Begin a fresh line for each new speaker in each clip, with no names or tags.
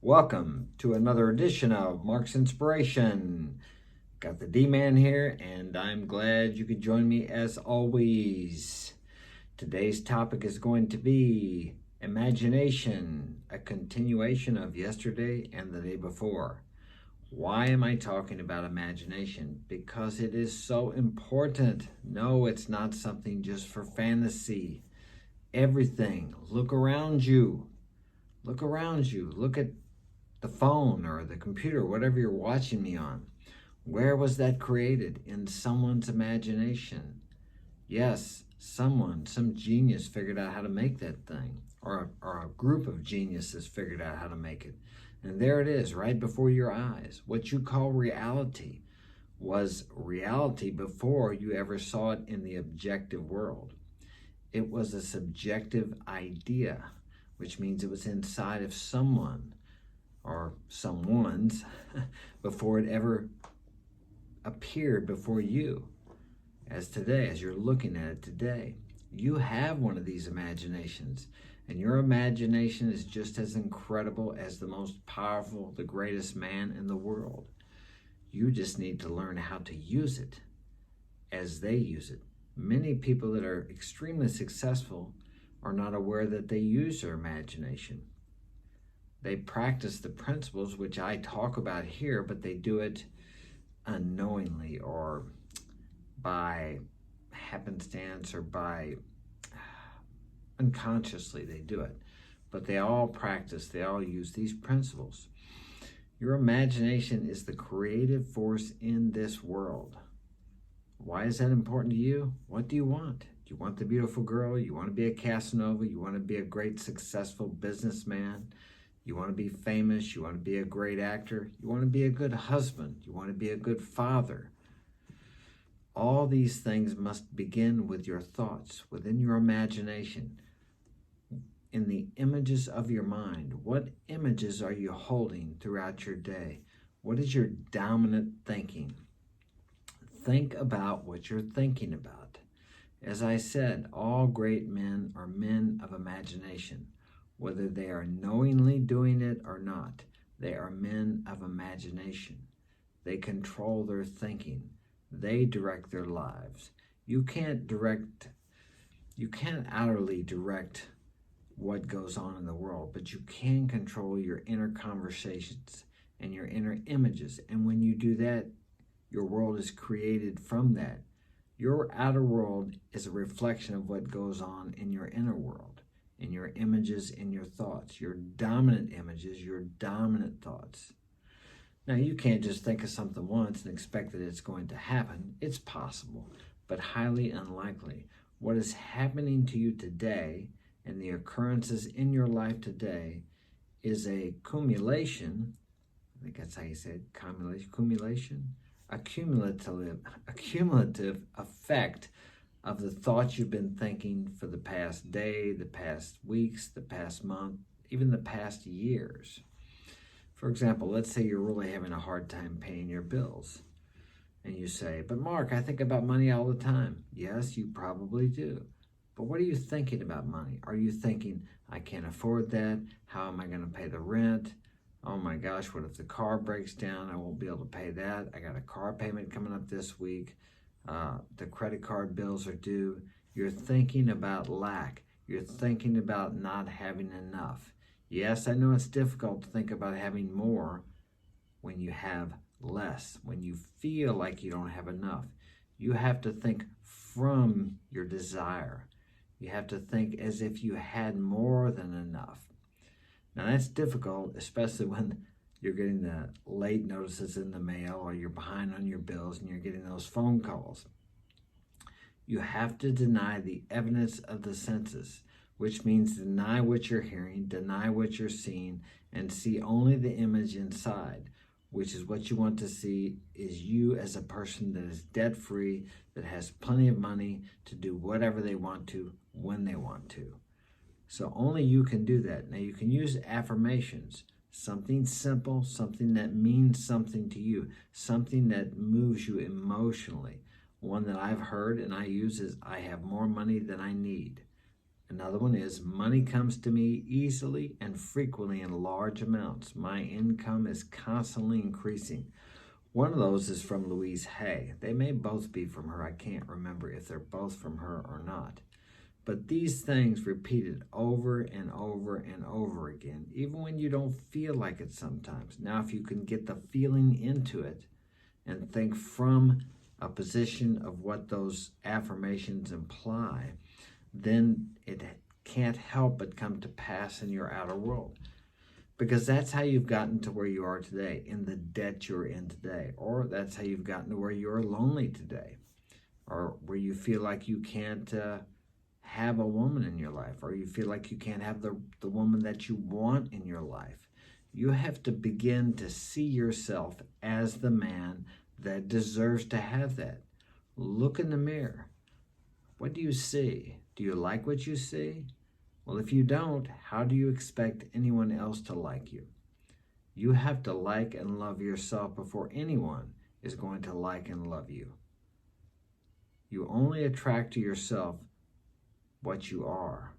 Welcome to another edition of Mark's Inspiration. Got the D-Man here, and I'm glad you could join me as always. Today's topic is going to be imagination, a continuation of yesterday and the day before. Why am I talking about imagination? Because it is so important. No, it's not something just for fantasy. Everything. Look around you. Look around you. Look at the phone or the computer, whatever you're watching me on. Where was that created? In someone's imagination. Yes, some genius figured out how to make that thing, or a group of geniuses figured out how to make it. And there it is, right before your eyes. What you call reality was reality before you ever saw it in the objective world. It was a subjective idea, which means it was inside of someone or someone's before it ever appeared before you. As today, as you're looking at it today, you have one of these imaginations, and your imagination is just as incredible as the most powerful, the greatest man in the world. You just need to learn how to use it as they use it. Many people that are extremely successful are not aware that they use their imagination. They practice the principles which I talk about here, but they do it unknowingly or by happenstance or by unconsciously they do it. But they all practice, they all use these principles. Your imagination is the creative force in this world. Why is that important to you? What do you want? Do you want the beautiful girl? You want to be a Casanova? You want to be a great successful businessman? You want to be famous, you want to be a great actor, you want to be a good husband, you want to be a good father. All these things must begin with your thoughts, within your imagination, in the images of your mind. What images are you holding throughout your day? What is your dominant thinking? Think about what you're thinking about. As I said, all great men are men of imagination. Whether they are knowingly doing it or not, they are men of imagination. They control their thinking. They direct their lives. You can't utterly direct what goes on in the world, but you can control your inner conversations and your inner images. And when you do that, your world is created from that. Your outer world is a reflection of what goes on in your inner world, in your images, in your thoughts, your dominant images, your dominant thoughts. Now, you can't just think of something once and expect that it's going to happen. It's possible, but highly unlikely. What is happening to you today and the occurrences in your life today is a cumulation, I think that's how you say it, a cumulative effect of the thoughts you've been thinking for the past day, the past weeks, the past month, even the past years. For example, let's say you're really having a hard time paying your bills. And you say, but Mark, I think about money all the time. Yes, you probably do. But what are you thinking about money? Are you thinking, I can't afford that? How am I going to pay the rent? Oh my gosh, what if the car breaks down? I won't be able to pay that. I got a car payment coming up this week. The credit card bills are due. You're thinking about lack. You're thinking about not having enough. Yes, I know it's difficult to think about having more when you have less, when you feel like you don't have enough. You have to think from your desire. You have to think as if you had more than enough. Now that's difficult, especially when you're getting the late notices in the mail or you're behind on your bills and you're getting those phone calls. You have to deny the evidence of the senses, which means deny what you're hearing, deny what you're seeing, and see only the image inside, which is what you want to see is you as a person that is debt-free, that has plenty of money to do whatever they want to, when they want to. So only you can do that. Now you can use affirmations, something simple, something that means something to you, something that moves you emotionally. One that I've heard and I use is, I have more money than I need. Another one is money comes to me easily and frequently in large amounts. My income is constantly increasing. One of those is from Louise Hay. They may both be from her. I can't remember if they're both from her or not. But these things repeated over and over and over again, even when you don't feel like it sometimes. Now, if you can get the feeling into it and think from a position of what those affirmations imply, then it can't help but come to pass in your outer world. Because that's how you've gotten to where you are today, in the debt you're in today. Or that's how you've gotten to where you're lonely today. Or where you feel like you can't have a woman in your life. Or you feel like you can't have the woman that you want in your life. You have to begin to see yourself as the man that deserves to have that. Look in the mirror. What do you see? Do you like what you see? Well, if you don't, how do you expect anyone else to like you? You have to like and love yourself before anyone is going to like and love you. You only attract to yourself what you are,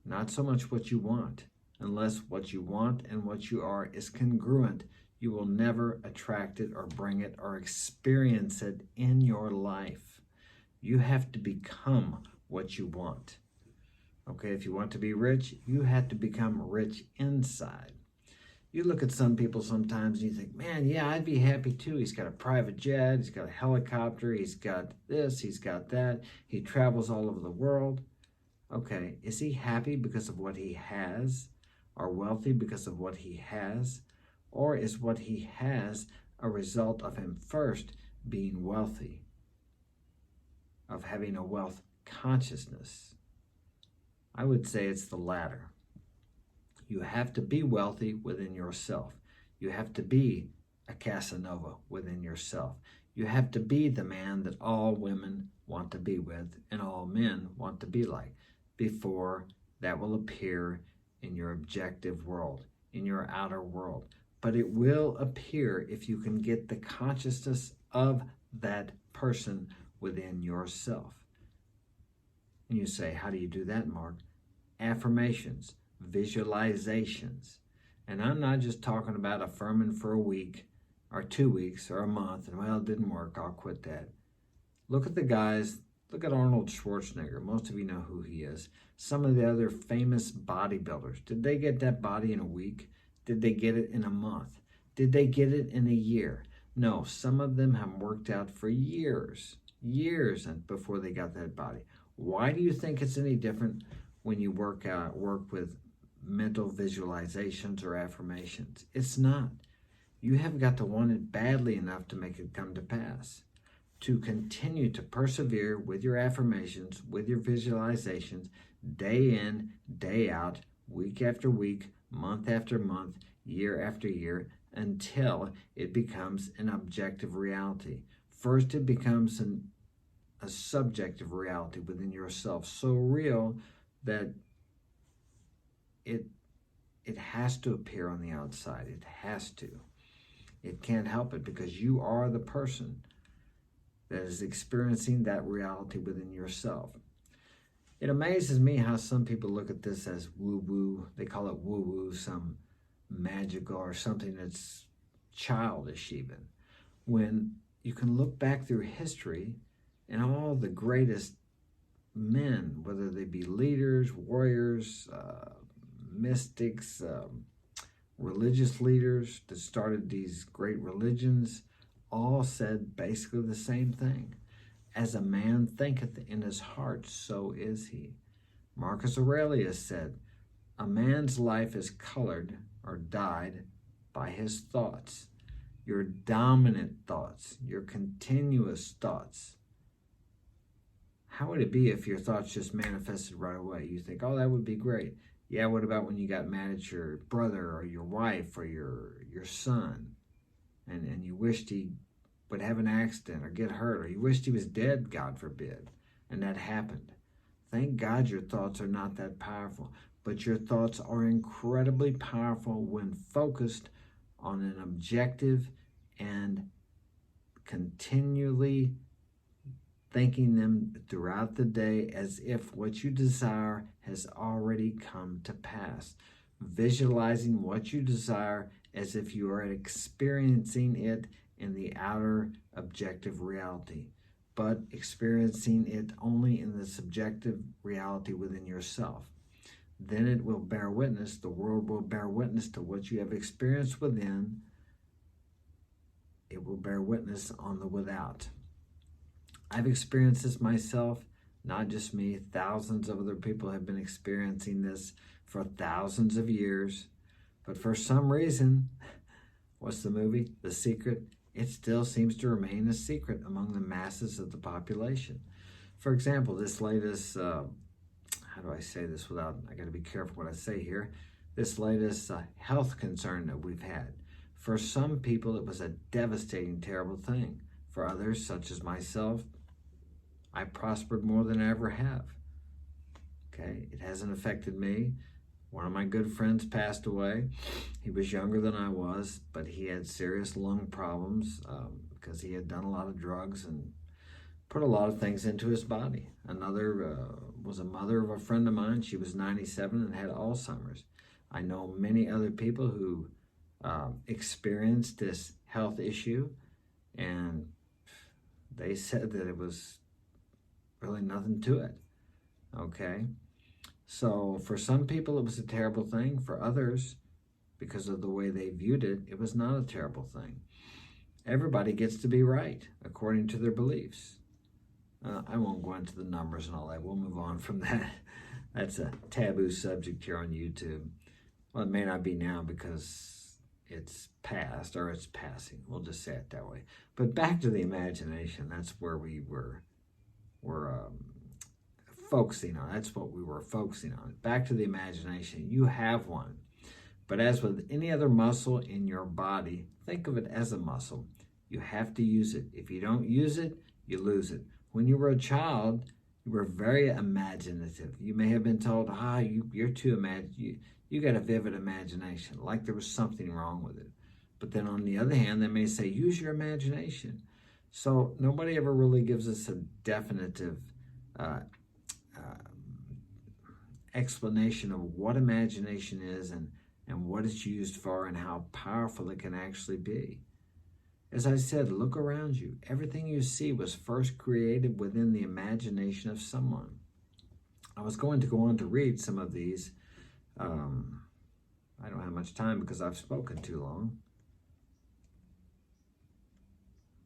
not so much what you want. Unless what you want and what you are is congruent, you will never attract it or bring it or experience it in your life. You have to become what you want. Okay, if you want to be rich, you have to become rich inside. You look at some people sometimes and you think, man, yeah, I'd be happy too. He's got a private jet, he's got a helicopter, he's got this, he's got that. He travels all over the world. Okay, is he happy because of what he has? Or wealthy because of what he has? Or is what he has a result of him first being wealthy? Of having a wealth consciousness? I would say it's the latter. You have to be wealthy within yourself. You have to be a Casanova within yourself. You have to be the man that all women want to be with and all men want to be like before that will appear in your objective world, in your outer world. But it will appear if you can get the consciousness of that person within yourself. And you say, how do you do that, Mark? Affirmations, visualizations. And I'm not just talking about affirming for a week or 2 weeks or a month and, well, it didn't work, I'll quit that. Look at the guys, look at Arnold Schwarzenegger. Most of you know who he is. Some of the other famous bodybuilders. Did they get that body in a week? Did they get it in a month? Did they get it in a year? No, some of them have worked out for years before they got that body. Why do you think it's any different when you work with mental visualizations or affirmations? It's not. You have got to want it badly enough to make it come to pass. To continue to persevere with your affirmations, with your visualizations, day in, day out, week after week, month after month, year after year, until it becomes an objective reality. First, it becomes a subjective reality within yourself, so real that it has to appear on the outside. It has to. It can't help it because you are the person that is experiencing that reality within yourself. It amazes me how some people look at this as woo-woo. They call it woo-woo, some magical or something that's childish even. When you can look back through history and all the greatest men, whether they be leaders, warriors, mystics, religious leaders that started these great religions, all said basically the same thing. As a man thinketh in his heart, so is he. Marcus Aurelius said, a man's life is colored or dyed by his thoughts. Your dominant thoughts, your continuous thoughts. How would it be if your thoughts just manifested right away? You think, oh, that would be great. Yeah, what about when you got mad at your brother or your wife or your son and you wished he would have an accident or get hurt, or you wished he was dead, God forbid, and that happened? Thank God your thoughts are not that powerful, but your thoughts are incredibly powerful when focused on an objective and continually thanking them throughout the day as if what you desire has already come to pass. Visualizing what you desire as if you are experiencing it in the outer objective reality, but experiencing it only in the subjective reality within yourself. Then it will bear witness, the world will bear witness to what you have experienced within. It will bear witness on the without. I've experienced this myself, not just me. Thousands of other people have been experiencing this for thousands of years. But for some reason, what's the movie? The Secret? It still seems to remain a secret among the masses of the population. For example, this latest, how do I say this without, I got to be careful what I say here. This latest health concern that we've had. For some people, it was a devastating, terrible thing. For others, such as myself, I prospered more than I ever have. Okay, it hasn't affected me. One of my good friends passed away. He was younger than I was, but he had serious lung problems because he had done a lot of drugs and put a lot of things into his body. Another was a mother of a friend of mine. She was 97 and had Alzheimer's. I know many other people who experienced this health issue, and they said that it was really nothing to it. Okay? So for some people, it was a terrible thing. For others, because of the way they viewed it, it was not a terrible thing. Everybody gets to be right according to their beliefs. I won't go into the numbers and all that. We'll move on from that. That's a taboo subject here on YouTube. Well, it may not be now because it's past or it's passing. We'll just say it that way. But back to the imagination. That's where we were focusing on. That's what we were focusing on. Back to the imagination. You have one. But as with any other muscle in your body, think of it as a muscle. You have to use it. If you don't use it, you lose it. When you were a child, you were very imaginative. You may have been told, you're too imaginative. You got a vivid imagination, like there was something wrong with it. But then on the other hand, they may say, use your imagination. So nobody ever really gives us a definitive explanation of what imagination is and what it's used for and how powerful it can actually be. As I said, look around you. Everything you see was first created within the imagination of someone. I was going to go on to read some of these. I don't have much time because I've spoken too long.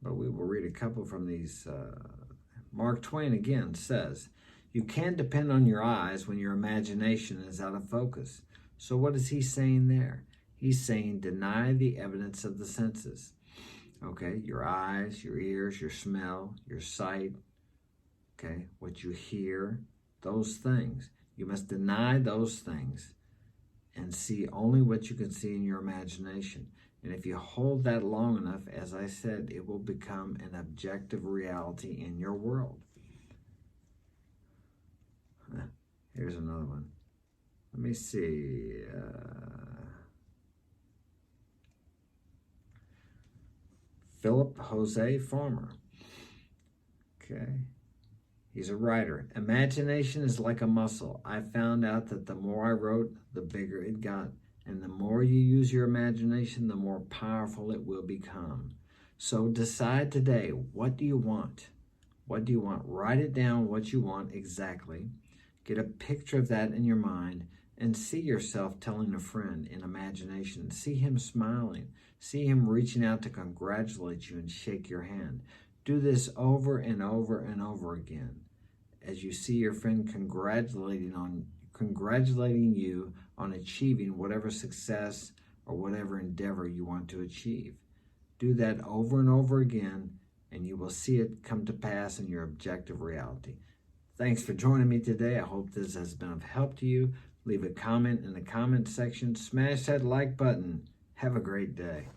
But we will read a couple from these. Mark Twain again says, "You can't depend on your eyes when your imagination is out of focus." So what is he saying there? He's saying deny the evidence of the senses. Okay, your eyes, your ears, your smell, your sight, okay, what you hear, those things. You must deny those things and see only what you can see in your imagination. And if you hold that long enough, as I said, it will become an objective reality in your world. Here's another one. Let me see. Philip Jose Farmer. Okay. He's a writer. Imagination is like a muscle. I found out that the more I wrote, the bigger it got. And the more you use your imagination, the more powerful it will become. So decide today, what do you want? What do you want? Write it down, what you want exactly. Get a picture of that in your mind and see yourself telling a friend in imagination. See him smiling. See him reaching out to congratulate you and shake your hand. Do this over and over and over again as you see your friend congratulating you on achieving whatever success or whatever endeavor you want to achieve. Do that over and over again, and you will see it come to pass in your objective reality. Thanks for joining me today. I hope this has been of help to you. Leave a comment in the comment section. Smash that like button. Have a great day.